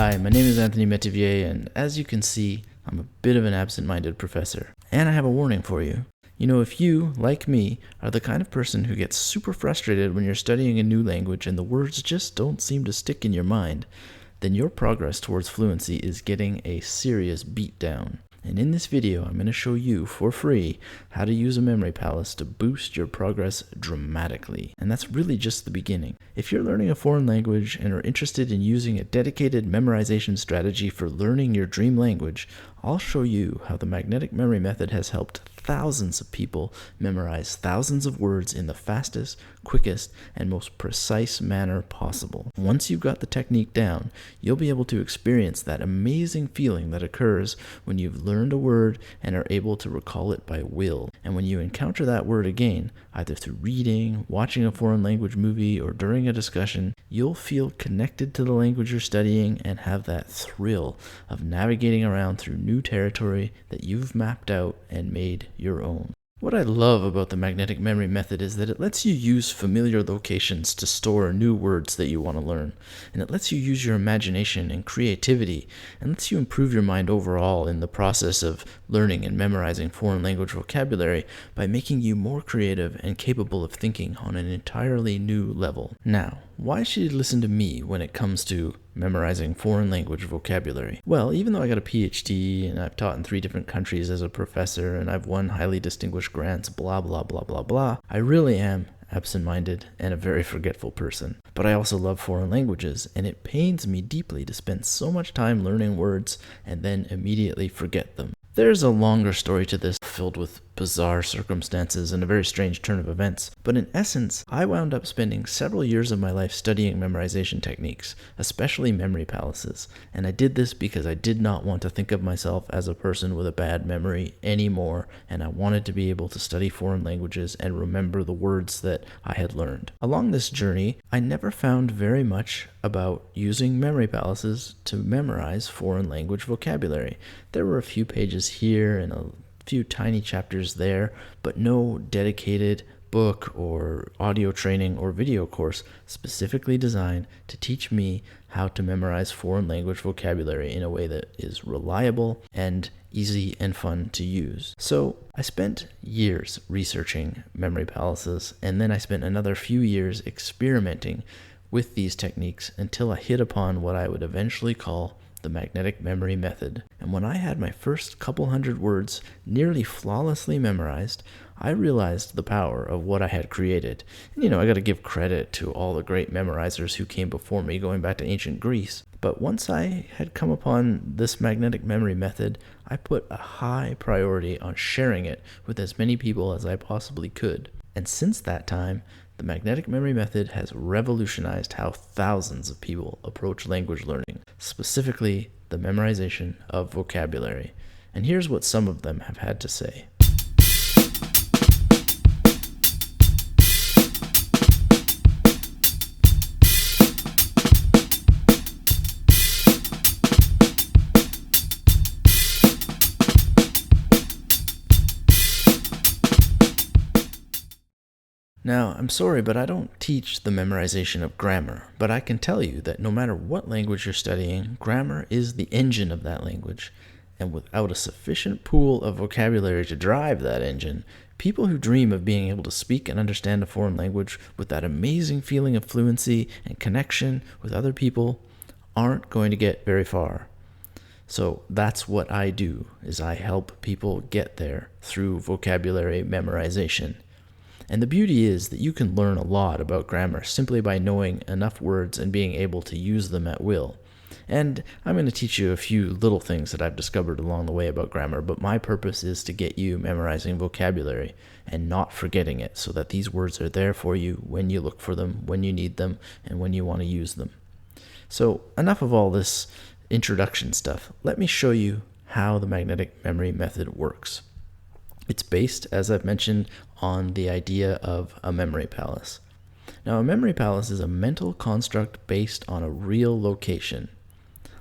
Hi, my name is Anthony Metivier, and as you can see, I'm a bit of an absent-minded professor. And I have a warning for you. You know, if you, like me, are the kind of person who gets super frustrated when you're studying a new language and the words just don't seem to stick in your mind, then your progress towards fluency is getting a serious beatdown. And in this video, I'm going to show you, for free, how to use a memory palace to boost your progress dramatically. And that's really just the beginning. If you're learning a foreign language and are interested in using a dedicated memorization strategy for learning your dream language, I'll show you how the magnetic memory method has helped thousands of people memorize thousands of words in the fastest, quickest, and most precise manner possible. Once you've got the technique down, you'll be able to experience that amazing feeling that occurs when you've learned a word and are able to recall it by will. And when you encounter that word again, either through reading, watching a foreign language movie, or during a discussion, you'll feel connected to the language you're studying and have that thrill of navigating around through new territory that you've mapped out and made your own. What I love about the magnetic memory method is that it lets you use familiar locations to store new words that you want to learn, and it lets you use your imagination and creativity, and lets you improve your mind overall in the process of learning and memorizing foreign language vocabulary by making you more creative and capable of thinking on an entirely new level. Now, why should you listen to me when it comes to memorizing foreign language vocabulary? Well, even though I got a PhD and I've taught in 3 different countries as a professor and I've won highly distinguished grants, blah, blah, blah, blah, blah, I really am absent-minded and a very forgetful person. But I also love foreign languages, and it pains me deeply to spend so much time learning words and then immediately forget them. There's a longer story to this, filled with bizarre circumstances and a very strange turn of events, but in essence, I wound up spending several years of my life studying memorization techniques, especially memory palaces, and I did this because I did not want to think of myself as a person with a bad memory anymore, and I wanted to be able to study foreign languages and remember the words that I had learned. Along this journey, I never found very much about using memory palaces to memorize foreign language vocabulary. There were a few pages here and a few tiny chapters there, but no dedicated book or audio training or video course specifically designed to teach me how to memorize foreign language vocabulary in a way that is reliable and easy and fun to use. So I spent years researching memory palaces, and then I spent another few years experimenting with these techniques until I hit upon what I would eventually call the magnetic memory method. And when I had my first couple hundred words nearly flawlessly memorized, I realized the power of what I had created. And I got to give credit to all the great memorizers who came before me, going back to ancient Greece. But once I had come upon this magnetic memory method, I put a high priority on sharing it with as many people as I possibly could. And since that time, the magnetic memory method has revolutionized how thousands of people approach language learning, specifically the memorization of vocabulary. And here's what some of them have had to say. Now, I'm sorry, but I don't teach the memorization of grammar, but I can tell you that no matter what language you're studying, grammar is the engine of that language, and without a sufficient pool of vocabulary to drive that engine, people who dream of being able to speak and understand a foreign language with that amazing feeling of fluency and connection with other people aren't going to get very far. So that's what I do, is I help people get there through vocabulary memorization. And the beauty is that you can learn a lot about grammar simply by knowing enough words and being able to use them at will. And I'm going to teach you a few little things that I've discovered along the way about grammar, but my purpose is to get you memorizing vocabulary and not forgetting it, so that these words are there for you when you look for them, when you need them, and when you want to use them. So enough of all this introduction stuff. Let me show you how the magnetic memory method works. It's based, as I've mentioned, on the idea of a memory palace. Now, a memory palace is a mental construct based on a real location.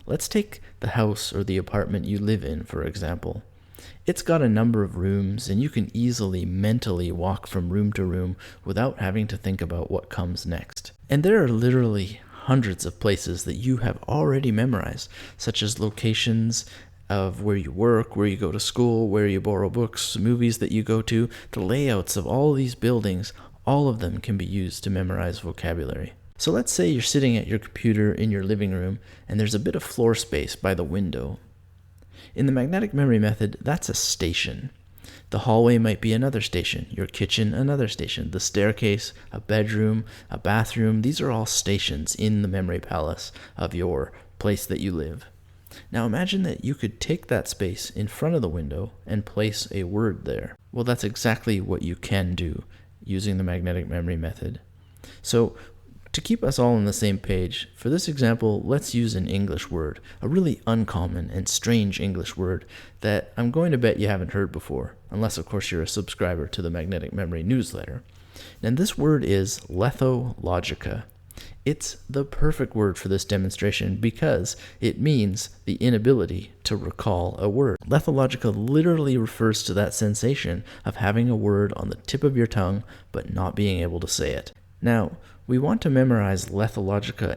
Let's take the house or the apartment you live in, for example. It's got a number of rooms, and you can easily mentally walk from room to room without having to think about what comes next. And there are literally hundreds of places that you have already memorized, such as locations of where you work, where you go to school, where you borrow books, movies that you go to, the layouts of all these buildings. All of them can be used to memorize vocabulary. So let's say you're sitting at your computer in your living room and there's a bit of floor space by the window. In the magnetic memory method, that's a station. The hallway might be another station, your kitchen another station, the staircase, a bedroom, a bathroom. These are all stations in the memory palace of your place that you live. Now imagine that you could take that space in front of the window and place a word there. Well, that's exactly what you can do using the magnetic memory method. So to keep us all on the same page, for this example, let's use an English word, a really uncommon and strange English word that I'm going to bet you haven't heard before, unless of course you're a subscriber to the Magnetic Memory newsletter. And this word is Lethe. It's the perfect word for this demonstration because it means the inability to recall a word. Lethe literally refers to that sensation of having a word on the tip of your tongue but not being able to say it. Now, we want to memorize Lethe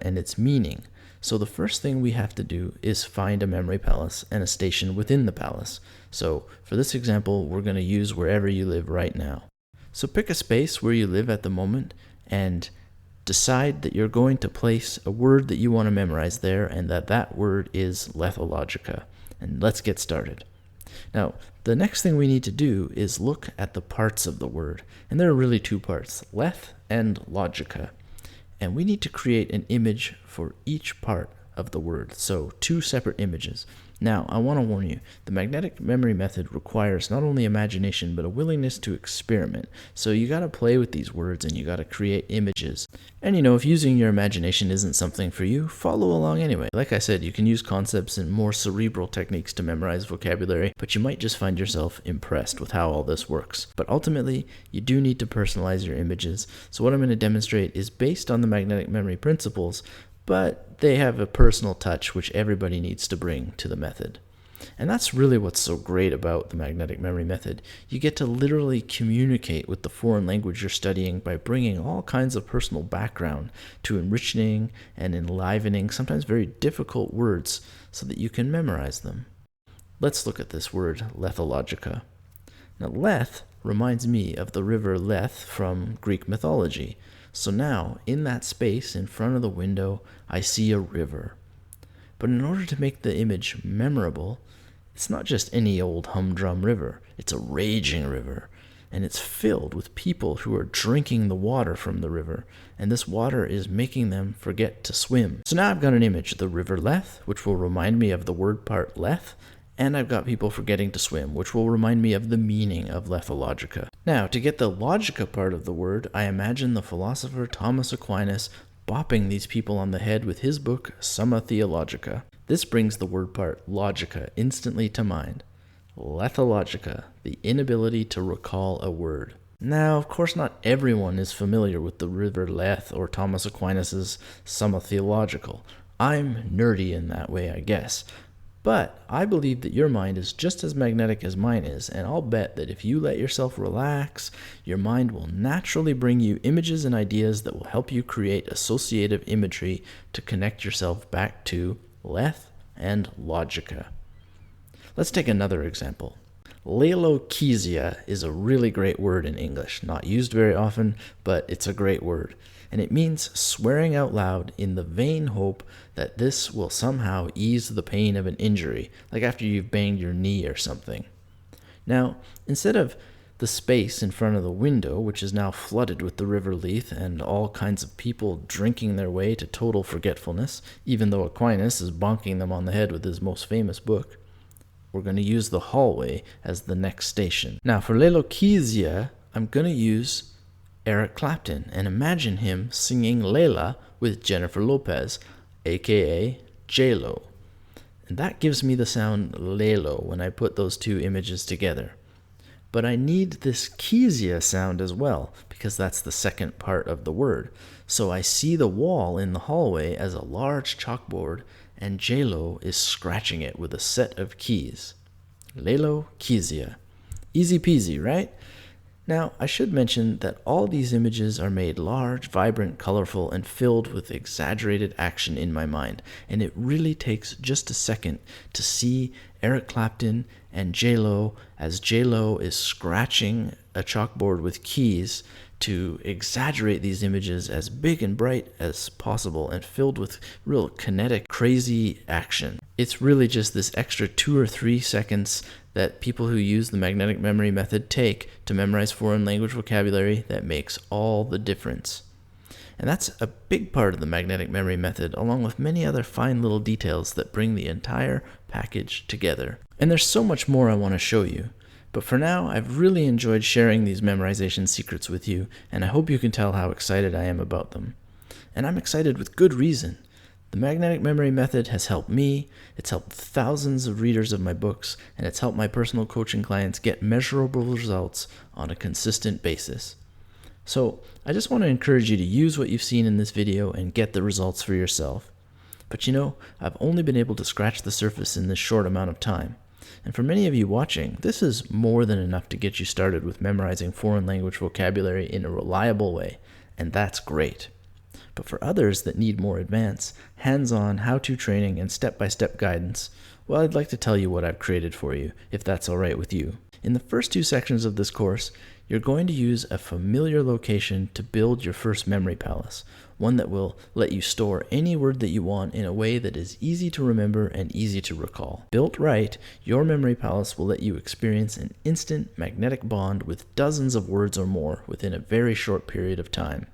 and its meaning, so the first thing we have to do is find a memory palace and a station within the palace. So for this example, we're going to use wherever you live right now. So pick a space where you live at the moment and decide that you're going to place a word that you want to memorize there and that word is Lethe. And let's get started. Now, the next thing we need to do is look at the parts of the word. And there are really two parts, Lethe and Logica. And we need to create an image for each part of the word. So 2 separate images. Now, I want to warn you, the magnetic memory method requires not only imagination, but a willingness to experiment. So you got to play with these words and you got to create images. And if using your imagination isn't something for you, follow along anyway. Like I said, you can use concepts and more cerebral techniques to memorize vocabulary, but you might just find yourself impressed with how all this works. But ultimately, you do need to personalize your images. So what I'm going to demonstrate is based on the magnetic memory principles, but they have a personal touch which everybody needs to bring to the method. And that's really what's so great about the magnetic memory method. You get to literally communicate with the foreign language you're studying by bringing all kinds of personal background to enriching and enlivening sometimes very difficult words so that you can memorize them. Let's look at this word, Lethe. Now, Lethe reminds me of the river Lethe from Greek mythology. So now, in that space in front of the window, I see a river. But in order to make the image memorable, it's not just any old humdrum river. It's a raging river, and it's filled with people who are drinking the water from the river, and this water is making them forget to swim. So now I've got an image, the river Lethe, which will remind me of the word part Lethe, and I've got people forgetting to swim, which will remind me of the meaning of Lethe. Now, to get the logica part of the word, I imagine the philosopher Thomas Aquinas bopping these people on the head with his book, Summa Theologica. This brings the word part logica instantly to mind. Lethe, the inability to recall a word. Now, of course, not everyone is familiar with the river Lethe or Thomas Aquinas' Summa Theological. I'm nerdy in that way, I guess. But I believe that your mind is just as magnetic as mine is, and I'll bet that if you let yourself relax, your mind will naturally bring you images and ideas that will help you create associative imagery to connect yourself back to Lethe and Logica. Let's take another example. Relaxation is a really great word in English, not used very often, but it's a great word. And it means swearing out loud in the vain hope that this will somehow ease the pain of an injury, like after you've banged your knee or something. Now, instead of the space in front of the window, which is now flooded with the river Lethe and all kinds of people drinking their way to total forgetfulness, even though Aquinas is bonking them on the head with his most famous book, we're going to use the hallway as the next station. Now, for Relaxation, I'm going to use Eric Clapton and imagine him singing Layla with Jennifer Lopez, aka J-Lo. And that gives me the sound Laylo when I put those two images together. But I need this Kezia sound as well, because that's the second part of the word. So I see the wall in the hallway as a large chalkboard, and J-Lo is scratching it with a set of keys. Laylo, Kezia. Easy peasy, right? Now, I should mention that all these images are made large, vibrant, colorful, and filled with exaggerated action in my mind, and it really takes just a second to see Eric Clapton and J-Lo as J-Lo is scratching a chalkboard with keys to exaggerate these images as big and bright as possible and filled with real kinetic, crazy action. It's really just this extra 2 or 3 seconds that people who use the magnetic memory method take to memorize foreign language vocabulary that makes all the difference. And that's a big part of the magnetic memory method, along with many other fine little details that bring the entire package together. And there's so much more I want to show you. But for now, I've really enjoyed sharing these memorization secrets with you, and I hope you can tell how excited I am about them. And I'm excited with good reason. The magnetic memory method has helped me, it's helped thousands of readers of my books, and it's helped my personal coaching clients get measurable results on a consistent basis. So I just want to encourage you to use what you've seen in this video and get the results for yourself. But I've only been able to scratch the surface in this short amount of time. And for many of you watching, this is more than enough to get you started with memorizing foreign language vocabulary in a reliable way, and that's great. But for others that need more advanced, hands-on, how-to training and step-by-step guidance, well, I'd like to tell you what I've created for you, if that's all right with you. In the first 2 sections of this course, you're going to use a familiar location to build your first memory palace, one that will let you store any word that you want in a way that is easy to remember and easy to recall. Built right, your memory palace will let you experience an instant magnetic bond with dozens of words or more within a very short period of time.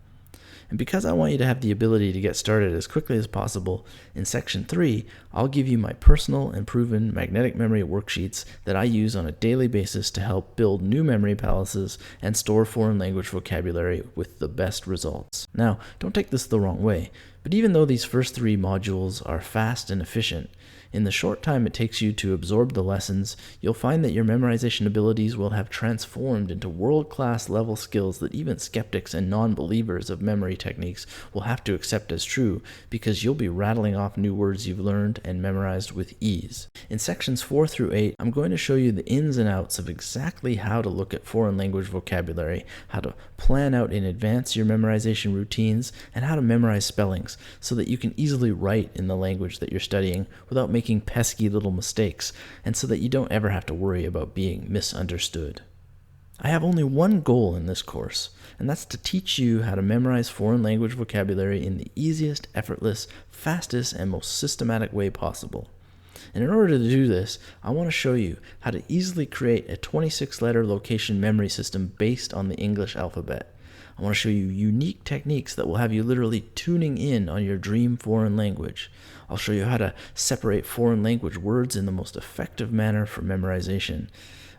And because I want you to have the ability to get started as quickly as possible, in Section 3, I'll give you my personal and proven magnetic memory worksheets that I use on a daily basis to help build new memory palaces and store foreign language vocabulary with the best results. Now, don't take this the wrong way, but even though these first 3 modules are fast and efficient, in the short time it takes you to absorb the lessons, you'll find that your memorization abilities will have transformed into world-class level skills that even skeptics and non-believers of memory techniques will have to accept as true, because you'll be rattling off new words you've learned and memorized with ease. In sections 4 through 8, I'm going to show you the ins and outs of exactly how to look at foreign language vocabulary, how to plan out in advance your memorization routines, and how to memorize spellings so that you can easily write in the language that you're studying without making pesky little mistakes, and so that you don't ever have to worry about being misunderstood. I have only one goal in this course, and that's to teach you how to memorize foreign language vocabulary in the easiest, effortless, fastest, and most systematic way possible. And in order to do this, I want to show you how to easily create a 26-letter location memory system based on the English alphabet. I want to show you unique techniques that will have you literally tuning in on your dream foreign language. I'll show you how to separate foreign language words in the most effective manner for memorization.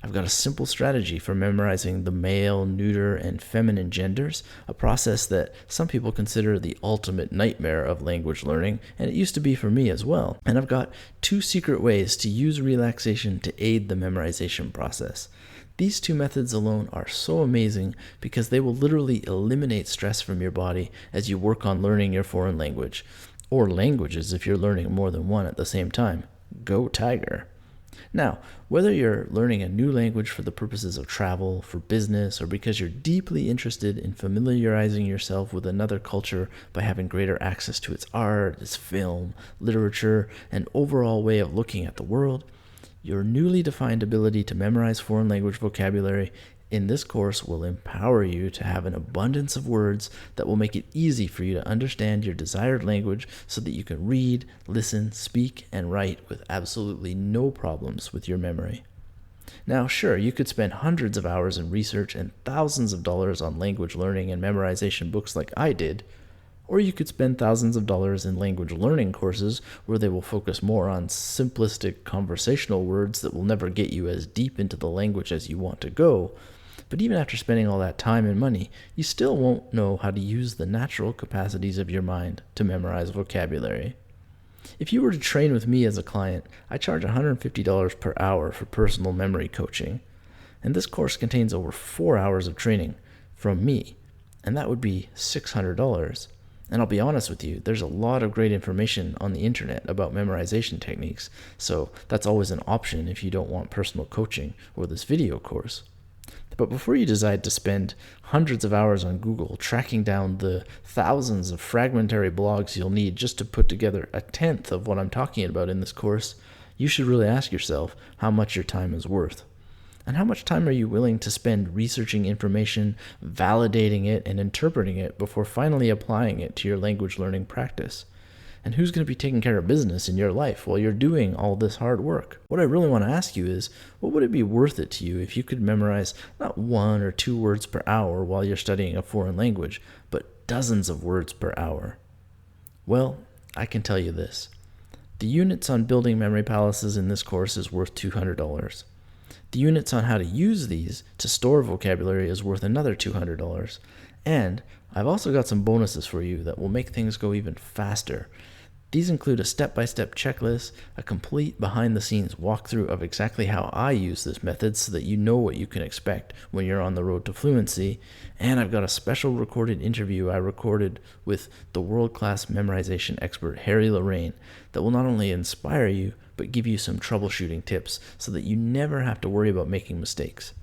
I've got a simple strategy for memorizing the male, neuter, and feminine genders, a process that some people consider the ultimate nightmare of language learning, and it used to be for me as well. And I've got 2 secret ways to use relaxation to aid the memorization process. These 2 methods alone are so amazing because they will literally eliminate stress from your body as you work on learning your foreign language, or languages if you're learning more than one at the same time. Go Tiger! Now, whether you're learning a new language for the purposes of travel, for business, or because you're deeply interested in familiarizing yourself with another culture by having greater access to its art, its film, literature, and overall way of looking at the world, your newly defined ability to memorize foreign language vocabulary in this course will empower you to have an abundance of words that will make it easy for you to understand your desired language so that you can read, listen, speak, and write with absolutely no problems with your memory. Now, sure, you could spend hundreds of hours in research and thousands of dollars on language learning and memorization books like I did, or you could spend thousands of dollars in language learning courses where they will focus more on simplistic conversational words that will never get you as deep into the language as you want to go. But even after spending all that time and money, you still won't know how to use the natural capacities of your mind to memorize vocabulary. If you were to train with me as a client, I charge $150 per hour for personal memory coaching. And this course contains over 4 hours of training from me, and that would be $600. And I'll be honest with you, there's a lot of great information on the internet about memorization techniques, so that's always an option if you don't want personal coaching or this video course. But before you decide to spend hundreds of hours on Google tracking down the thousands of fragmentary blogs you'll need just to put together a tenth of what I'm talking about in this course, you should really ask yourself how much your time is worth. And how much time are you willing to spend researching information, validating it, and interpreting it before finally applying it to your language learning practice? And who's going to be taking care of business in your life while you're doing all this hard work? What I really want to ask you is, what would it be worth it to you if you could memorize not 1 or 2 words per hour while you're studying a foreign language, but dozens of words per hour? Well, I can tell you this. The units on building memory palaces in this course is worth $200. The units on how to use these to store vocabulary is worth another $200. And I've also got some bonuses for you that will make things go even faster. These include a step-by-step checklist, a complete behind-the-scenes walkthrough of exactly how I use this method so that you know what you can expect when you're on the road to fluency, and I've got a special recorded interview I recorded with the world-class memorization expert Harry Lorraine that will not only inspire you, but give you some troubleshooting tips so that you never have to worry about making mistakes.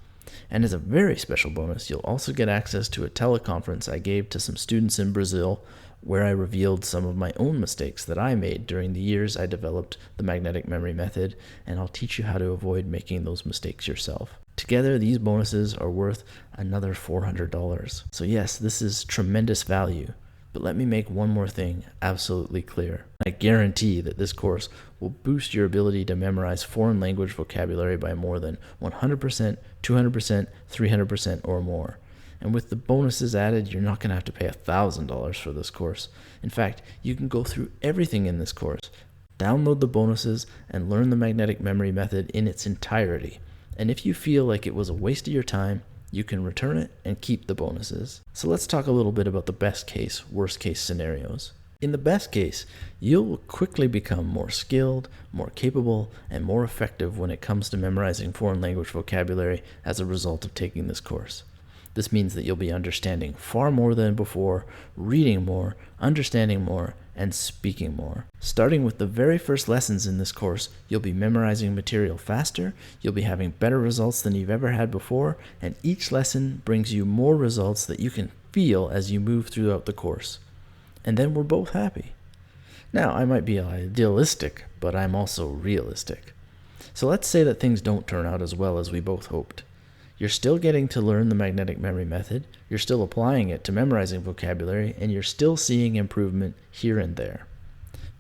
And as a very special bonus, you'll also get access to a teleconference I gave to some students in Brazil where I revealed some of my own mistakes that I made during the years I developed the magnetic memory method, and I'll teach you how to avoid making those mistakes yourself. Together, these bonuses are worth another $400. So yes, this is tremendous value. But let me make one more thing absolutely clear. I guarantee that this course will boost your ability to memorize foreign language vocabulary by more than 100%, 200%, 300% or more. And with the bonuses added, you're not going to have to pay $1,000 for this course. In fact, you can go through everything in this course, download the bonuses, and learn the magnetic memory method in its entirety. And if you feel like it was a waste of your time, you can return it and keep the bonuses. So let's talk a little bit about the best case, worst case scenarios. In the best case, you'll quickly become more skilled, more capable, and more effective when it comes to memorizing foreign language vocabulary as a result of taking this course. This means that you'll be understanding far more than before, reading more, understanding more, and speaking more. Starting with the very first lessons in this course, you'll be memorizing material faster, you'll be having better results than you've ever had before, and each lesson brings you more results that you can feel as you move throughout the course. And then we're both happy. Now, I might be idealistic, but I'm also realistic. So let's say that things don't turn out as well as we both hoped. You're still getting to learn the magnetic memory method, you're still applying it to memorizing vocabulary, and you're still seeing improvement here and there.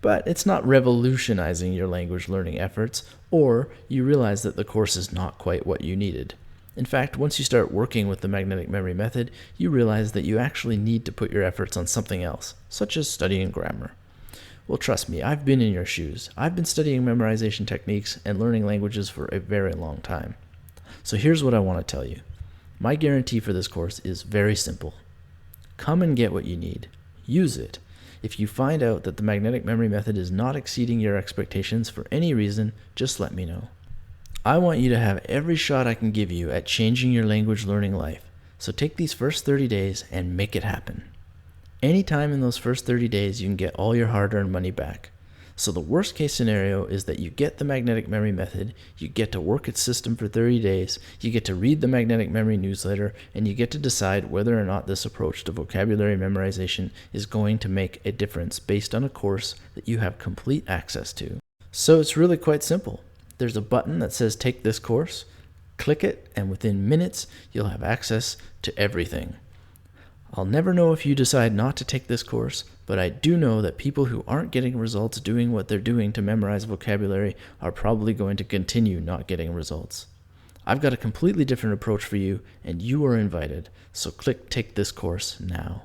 But it's not revolutionizing your language learning efforts, or you realize that the course is not quite what you needed. In fact, once you start working with the magnetic memory method, you realize that you actually need to put your efforts on something else, such as studying grammar. Well, trust me, I've been in your shoes. I've been studying memorization techniques and learning languages for a very long time. So here's what I want to tell you. My guarantee for this course is very simple. Come and get what you need. Use it. If you find out that the magnetic memory method is not exceeding your expectations for any reason, just let me know. I want you to have every shot I can give you at changing your language learning life. So take these first 30 days and make it happen. Anytime in those first 30 days, you can get all your hard-earned money back. So the worst case scenario is that you get the magnetic memory method, you get to work its system for 30 days, you get to read the magnetic memory newsletter, and you get to decide whether or not this approach to vocabulary memorization is going to make a difference based on a course that you have complete access to. So it's really quite simple. There's a button that says take this course, click it, and within minutes you'll have access to everything. I'll never know if you decide not to take this course, but I do know that people who aren't getting results doing what they're doing to memorize vocabulary are probably going to continue not getting results. I've got a completely different approach for you, and you are invited, so click take this course now.